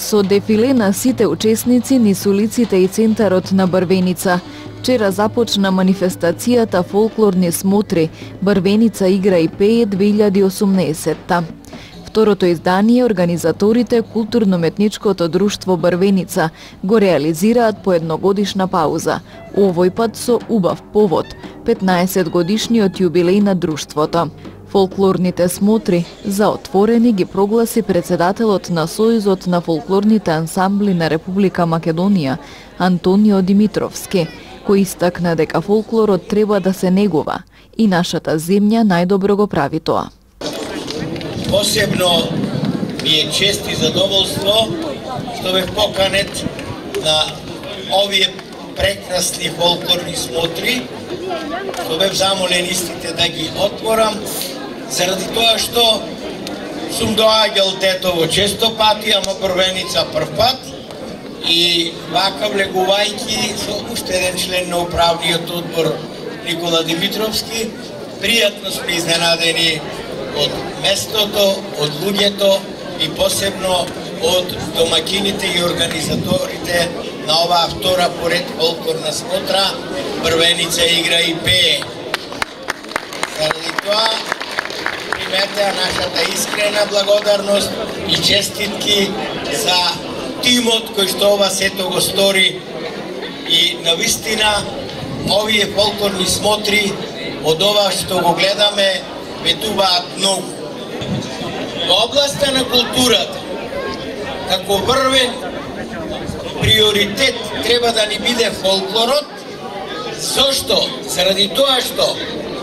Со дефиле на сите учесници низ улиците и центарот на Брвеница. Вчера започна манифестацијата Фолклорни смотри Брвеница игра и пее 2018. Второто издание организаторите Културно-метничкото друштво Брвеница го реализираат по едногодишна пауза, овој пат со убав повод – 15 годишниот јубилеј на друштвото. Фолклорните смотри за отворени ги прогласи председателот на Сојузот на фолклорните ансамбли на Република Македонија Антонио Димитровски, кој истакна дека фолклорот треба да се негува и нашата земја најдобро го прави тоа. Посебно ми е чест и задоволство што бев поканет на овие прекрасни фолклорни смотри, што бев замолен истите да ги отворам, заради тоа што сум доаѓал Тетово често пати, ама Брвеница прв пат, и вака влегувајќи со уште еден член на управниот одбор Никола Димитровски, пријатно сме изненадени од местото, од луѓето и посебно од домакините и организаторите на оваа втора поред фолклорна смотра Брвеница игра и пее. Заради тоа примете нашата искрена благодарност и честитки за тимот кој што ова сето го стори, и навистина овие фолклорни смотри од ова што го гледаме ветуваат многу. Во областа на културата, како првен приоритет треба да ни биде фолклорот. Зошто? Заради тоа што,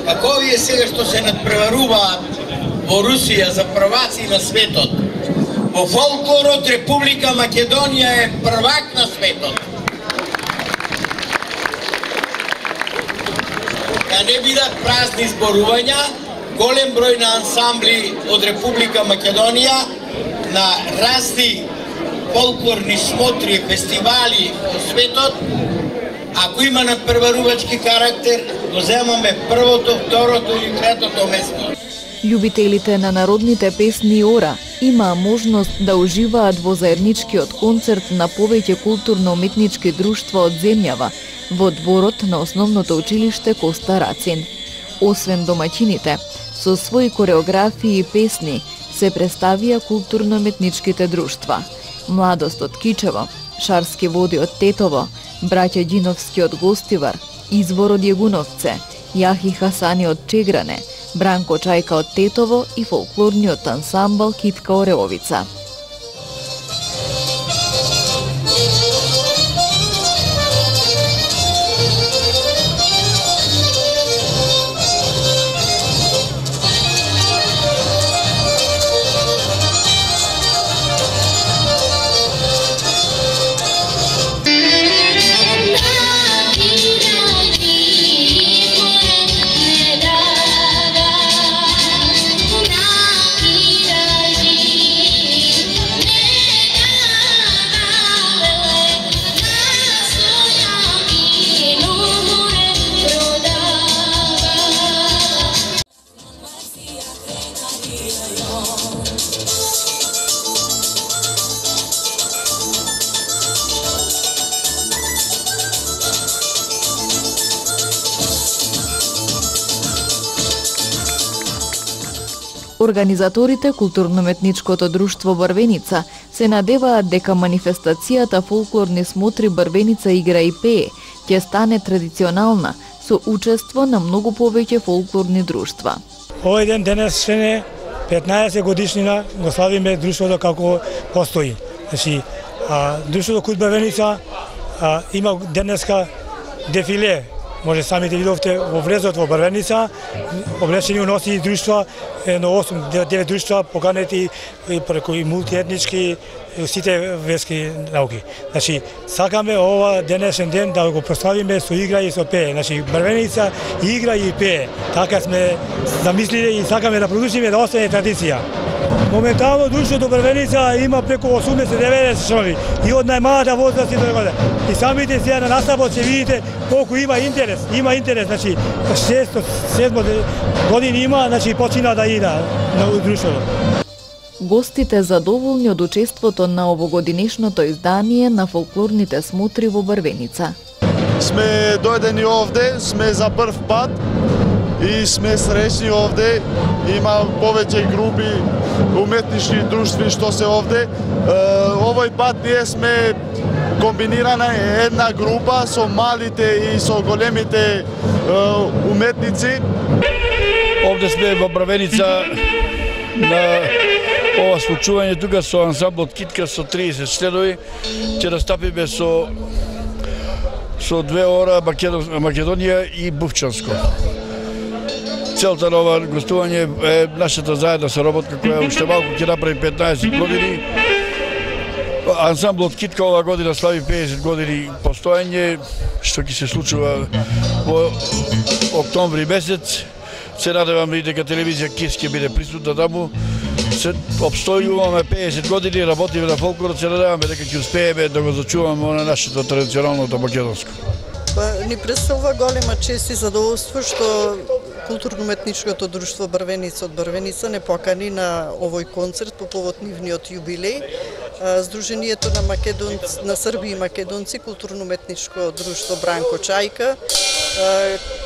како овие сега што се надпреваруваат во Русија за прваци на светот, во фолклорот Република Македонија е првак на светот. Да не бидат празни зборувања, голем број на ансамбли од Република Македонија на разни фолклорни смотри, фестивали во светот, ако има надпреварувачки карактер, го земаме првото, второто или третото место. Љубителите на народните песни и ора имаа можност да уживаат во заедничкиот концерт на повеќе културно-уметнички друштва од земјава во дворот на основното училиште Коста Рацин. Освен домаќините, со своји кореографии и песни се представија културно-уметничките друштва. Младост од Кичево, Шарски води од Тетово, Браќа Ѓиновски од Гостивар, Извор од Јегуновце, Јахи Хасани од Чегране, Бранко Чајка од Тетово и фолклорниот ансамбл Китка Ореовица. Организаторите Културно-метничкото друштво Брвеница се надеваат дека манифестацијата Фолклорни смотри Брвеница игра и пее ќе стане традиционална со учество на многу повеќе фолклорни друштва. Овој ден денес е 15 годишнина го славиме друштвото како постои. Значи, друштвото Кут Брвеница има денеска дефиле. Може самите видовте во влезот во Брвеница, облечени уноси друштва, едно 8-9 друштва поканети преку и мултиетнички, сите верски науки. Значи, сакаме ова денешен ден да го прославиме со игра и со пее. Значи, Брвеница игра и пее. Така сме замислили и сакаме да продолжиме да остане традиција. Моментално друштвото Брвеница има преку 80-90 членови и од најмалата возраст и до година. И самите сега на наставот ќе видите колку има интерес. Има интерес, значи 6-7 години има, значи почина да иде на друштвото. Гостите задоволни од учеството на овогодинешното издание на фолклорните смотри во Брвеница. Сме дојдени овде, сме за прв пат и сме среќни овде. Има повеќе групи уметнички друштви што се овде. Овој пат ние сме комбинирана една група со малите и со големите уметници. Овде сме во Брвеница на ова случување тука со ансамблот Китка со 30 членови. Ќе настапиме со 2 ора Македонија и Бувчанско. Целта на ова гостување е нашата заедна соработка која уште малку ќе направи 15 години. Ансамблот Китка ова година слави 50 години постоење, што ќе се случува во октомври месец. Се надевам и дека телевизија КИС ќе биде присутна таму. Се обстојуваме 50 години, работиме на фолклорот, се надеваме дека ќе успееме да го зачуваме на нашето традиционалното македонско. Ни представува голема чест и задоволство што Културно-уметничкото друштво Брвеница од Брвеница не покани на овој концерт по повод нивниот јубилеј. Сдруженијето на Срби и македонци, Културно-уметничко друштво Бранко Чајка,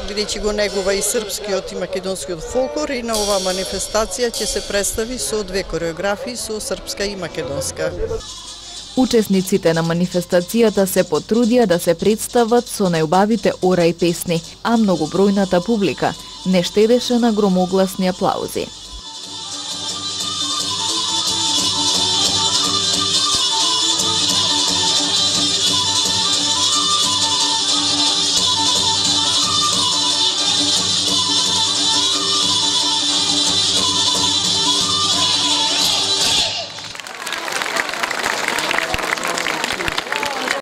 бидејќи го негува и српскиот и македонскиот фолклор, и на оваа манифестација ќе се представи со 2 кореографии, со српска и македонска. Учесниците на манифестацијата се потрудија да се представат со најубавите ора и песни, а многобројната публика не штедеше на громогласни аплаузи.